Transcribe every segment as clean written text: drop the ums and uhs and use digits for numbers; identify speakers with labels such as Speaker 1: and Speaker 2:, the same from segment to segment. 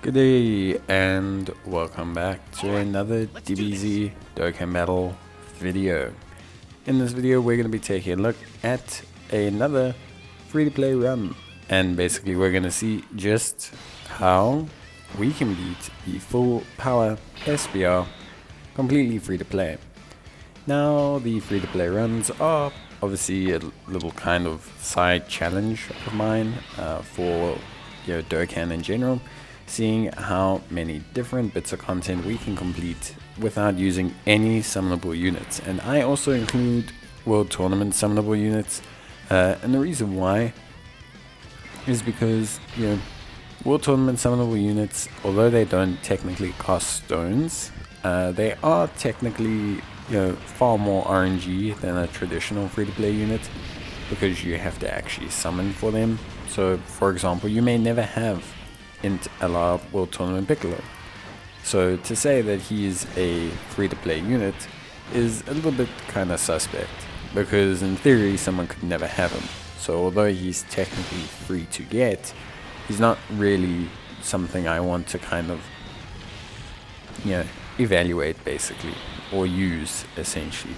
Speaker 1: Good day and welcome back to another DBZ Dokkan battle video. In this video we're going to be taking a look at another free-to-play run, and basically we're going to see just how we can beat the full power SBR completely free-to-play. Now the free-to-play runs are obviously a little kind of side challenge of mine for Dokkan in general, seeing how many different bits of content we can complete without using any summonable units. And I also include World Tournament summonable units, and the reason why is because World Tournament summonable units, although they don't technically cost stones, they are technically far more RNG than a traditional free-to-play unit, because you have to actually summon for them. So for example, you may never have int allow World Tournament Piccolo, so to say that he is a free-to-play unit is a little bit kind of suspect, because in theory someone could never have him. So although he's technically free to get, he's not really something I want to kind of evaluate basically, or use essentially.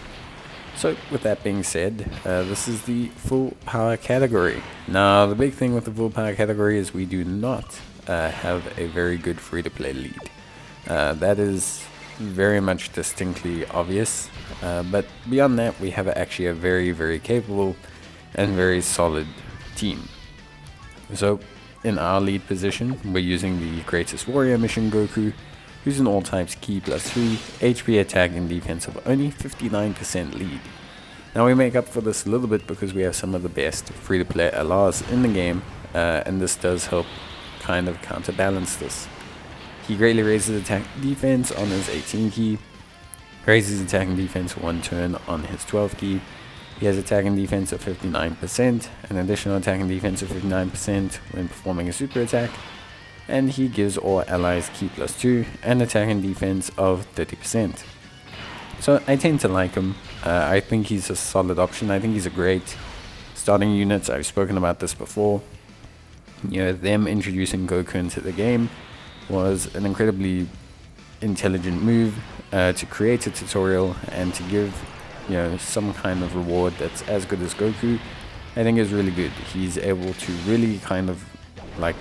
Speaker 1: So with that being said, this is the full power category. Now the big thing with the full power category is we do not have a very good free-to-play lead. That is very much distinctly obvious, but beyond that we have actually a very capable and very solid team. So in our lead position we're using the Greatest Warrior Mission Goku, who's an all types key +3, HP attack and defense of only 59% lead. Now we make up for this a little bit because we have some of the best free-to-play LRs in the game, and this does help kind of counterbalance this. He greatly raises attack defense on his 18 key, raises attack and defense 1 turn on his 12 key. He has attack and defense of 59%, an additional attack and defense of 59% when performing a super attack, and he gives all allies key +2 and attack and defense of 30%. So I tend to like him. I think he's a solid option. I think he's a great starting unit. I've spoken about this before. Them introducing Goku into the game was an incredibly intelligent move to create a tutorial and to give some kind of reward that's as good as Goku. I think is really good. He's able to really kind of like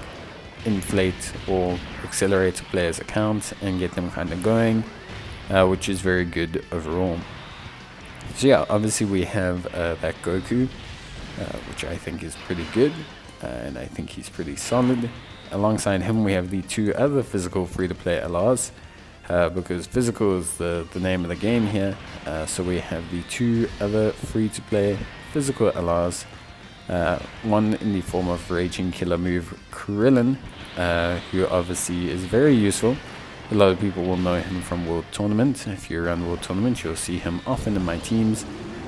Speaker 1: inflate or accelerate a player's account and get them kind of going, which is very good overall. So yeah, obviously we have that Goku, which I think is pretty good, and I think he's pretty solid. Alongside him we have the two other physical free-to-play LRs, because physical is the name of the game here. So we have the two other free-to-play physical LRs, one in the form of Raging Killer move Krillin, who obviously is very useful. A lot of people will know him from World Tournament. If you run World Tournament you'll see him often in my teams,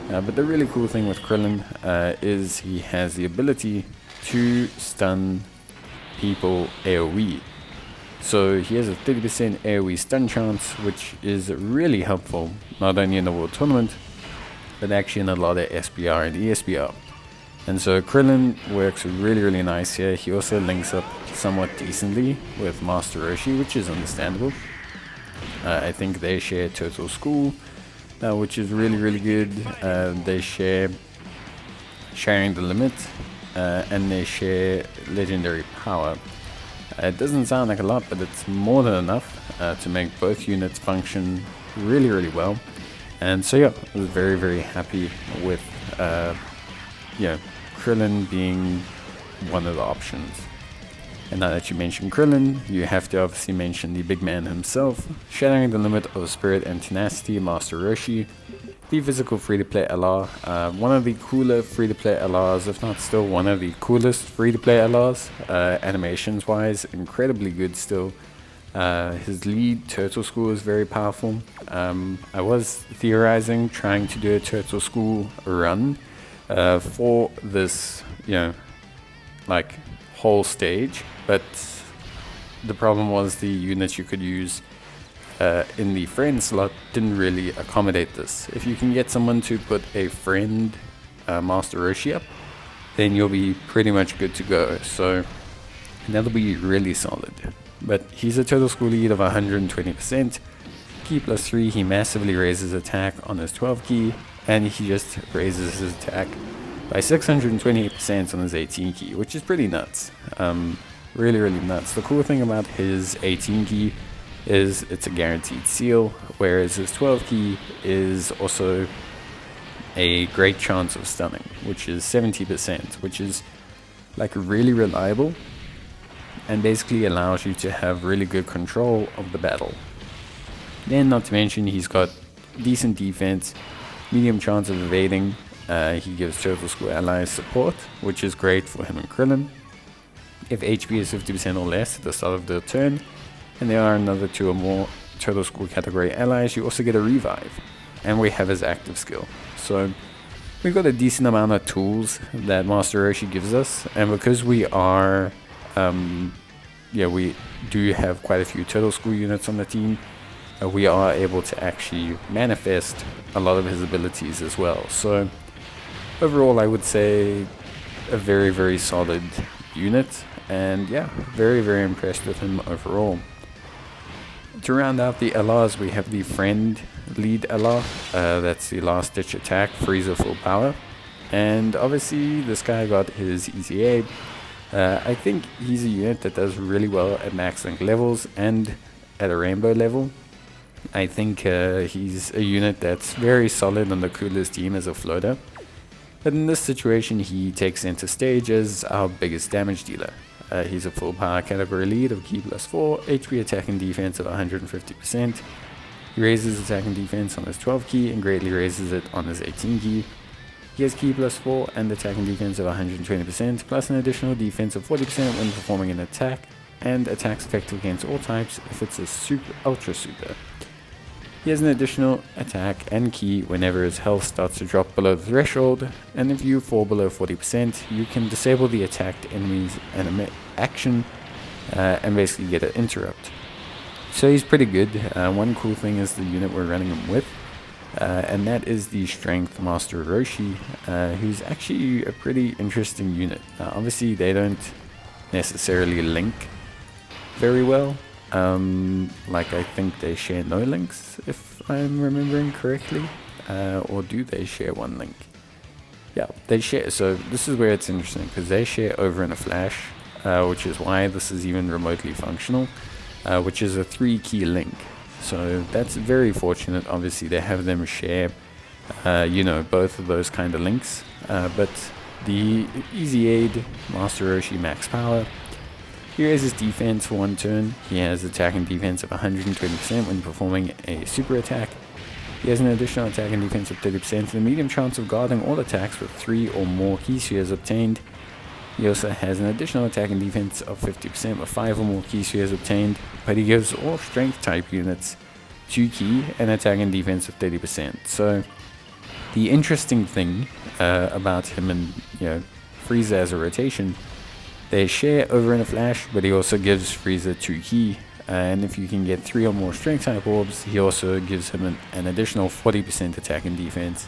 Speaker 1: but the really cool thing with Krillin is he has the ability to stun people AoE. So he has a 30% AoE stun chance, which is really helpful not only in the World Tournament but actually in a lot of SBR and ESBR. And so Krillin works really nice here. He also links up somewhat decently with Master Roshi, which is understandable. I think they share Total School, which is really good. They share Sharing the Limit, and they share Legendary Power. It doesn't sound like a lot, but it's more than enough to make both units function really well. And so yeah, I was very happy with Krillin being one of the options. And now that you mention Krillin, you have to obviously mention the big man himself, shattering the limit of Spirit and Tenacity, Master Roshi, the physical free-to-play LR, one of the cooler free-to-play LRs, if not still one of the coolest free-to-play LRs, animations wise, incredibly good still. His lead Turtle School is very powerful. I was theorizing trying to do a Turtle School run for this like whole stage, but the problem was the units you could use in the friend slot didn't really accommodate this. If you can get someone to put a friend Master Roshi up, then you'll be pretty much good to go. So that'll be really solid. but he's a total score lead of 120%. Key plus 3, he massively raises attack on his 12 key, and he just raises his attack by 628% on his 18 key, which is pretty nuts. Really, really nuts. The cool thing about his 18 key is it's a guaranteed seal, whereas his 12 key is also a great chance of stunning, which is 70%, which is like really reliable and basically allows you to have really good control of the battle. Then, not to mention, he's got decent defense, medium chance of evading. He gives total score allies support, which is great for him and Krillin. If HP is 50% or less at the start of the turn, and there are another 2 or more total score category allies, you also get a revive. And we have his active skill. So we've got a decent amount of tools that Master Roshi gives us, and because we are, we do have quite a few total score units on the team, we are able to actually manifest a lot of his abilities as well. So overall, I would say a very, very solid unit, and yeah, very, very impressed with him overall. To round out the LRs, we have the friend lead LR, that's the last ditch attack, Frieza full power, and obviously this guy got his easy aid. I think he's a unit that does really well at max link levels and at a rainbow level. I think he's a unit that's very solid on the Cooler's team as a floater, but in this situation he takes center stage as our biggest damage dealer. He's a full power category lead of Ki plus 4, HP attack and defense of 150%. He raises attack and defense on his 12 key and greatly raises it on his 18 key. He has Ki plus 4 and attack and defense of 120%, plus an additional defense of 40% when performing an attack, and attacks effective against all types if it's a super ultra super. He has an additional attack and key whenever his health starts to drop below the threshold, and if you fall below 40%, you can disable the attacked enemy's action and basically get an interrupt. So he's pretty good. One cool thing is the unit we're running him with, and that is the Strength Master Roshi, who's actually a pretty interesting unit. Obviously they don't necessarily link very well. Like I think they share no links, if I'm remembering correctly, or do they share one link? Yeah, they share. So this is where it's interesting, because they share over in a flash, which is why this is even remotely functional, which is a 3 key link. So that's very fortunate. Obviously they have them share, both of those kind of links, but the Easy Aid Master Roshi max power, he raises defense for 1 turn. He has attack and defense of 120% when performing a super attack. He has an additional attack and defense of 30% and a medium chance of guarding all attacks with 3 or more key spheres obtained. He also has an additional attack and defense of 50% with 5 or more key spheres obtained, but he gives all strength type units 2 key and attack and defense of 30%. So the interesting thing about him and Frieza as a rotation, they share over in a flash, but he also gives Frieza 2 key, and if you can get 3 or more strength type orbs, he also gives him an additional 40% attack and defense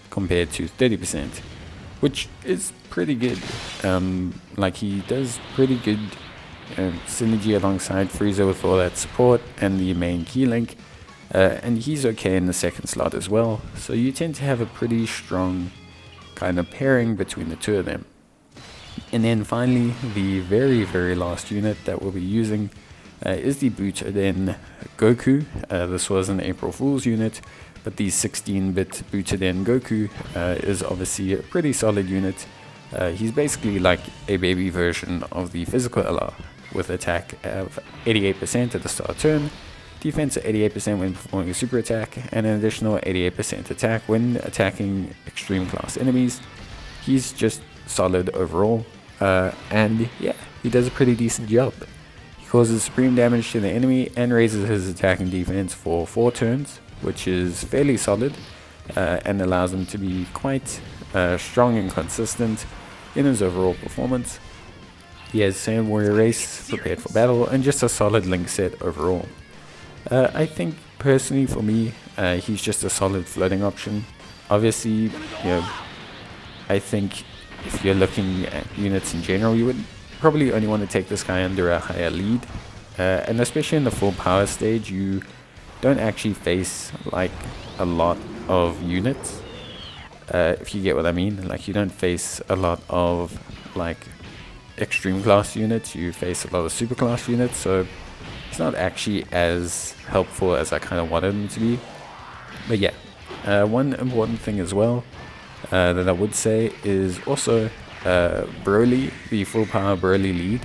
Speaker 1: compared to 30%, which is pretty good. Like he does pretty good synergy alongside Frieza with all that support and the main key link, and he's okay in the second slot as well, so you tend to have a pretty strong kind of pairing between the two of them. And then finally, the very, very last unit that we'll be using is the Butoden Goku. This was an April Fool's unit, but the 16-bit Butoden Goku is obviously a pretty solid unit. He's basically like a baby version of the physical LR, with attack of 88% at the start of turn, defense at 88% when performing a super attack, and an additional 88% attack when attacking extreme class enemies. He's just solid overall, and yeah, he does a pretty decent job. He causes supreme damage to the enemy and raises his attack and defense for 4 turns, which is fairly solid, and allows him to be quite strong and consistent in his overall performance. He has Saiyan Warrior Race, prepared for battle, and just a solid link set overall. I think personally for me, he's just a solid floating option. Obviously, I think if you're looking at units in general, you would probably only want to take this guy under a higher lead, and especially in the full power stage, you don't actually face like a lot of units, if you get what I mean. Like, you don't face a lot of like extreme class units, you face a lot of super class units, so it's not actually as helpful as I kind of wanted them to be. But yeah, one important thing as well that I would say is also Broly, the full power Broly lead,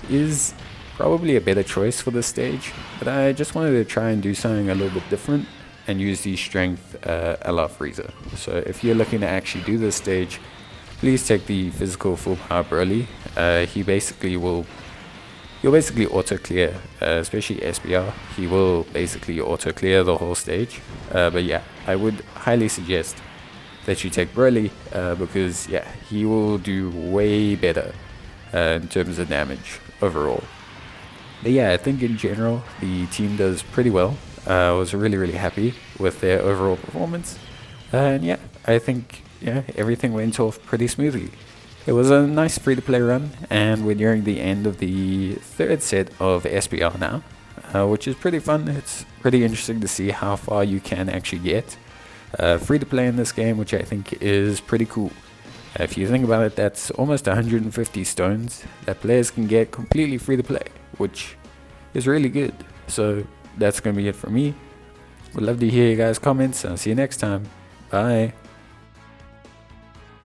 Speaker 1: is probably a better choice for this stage, but I just wanted to try and do something a little bit different and use the strength LR Frieza. So if you're looking to actually do this stage, please take the physical full power Broly. He'll basically auto clear, especially SBR. He will basically auto clear the whole stage. But yeah, I would highly suggest that you take Broly, because yeah, he will do way better in terms of damage overall. But yeah, I think in general the team does pretty well. I was really happy with their overall performance, and yeah, I think everything went off pretty smoothly. It was a nice free-to-play run, and we're nearing the end of the third set of SBR now, which is pretty fun. It's pretty interesting to see how far you can actually get free-to-play in this game, which I think is pretty cool. If you think about it, that's almost 150 stones that players can get completely free-to-play, which is really good. So that's going to be it for me. Would love to hear you guys' comments. I'll see you next time. Bye.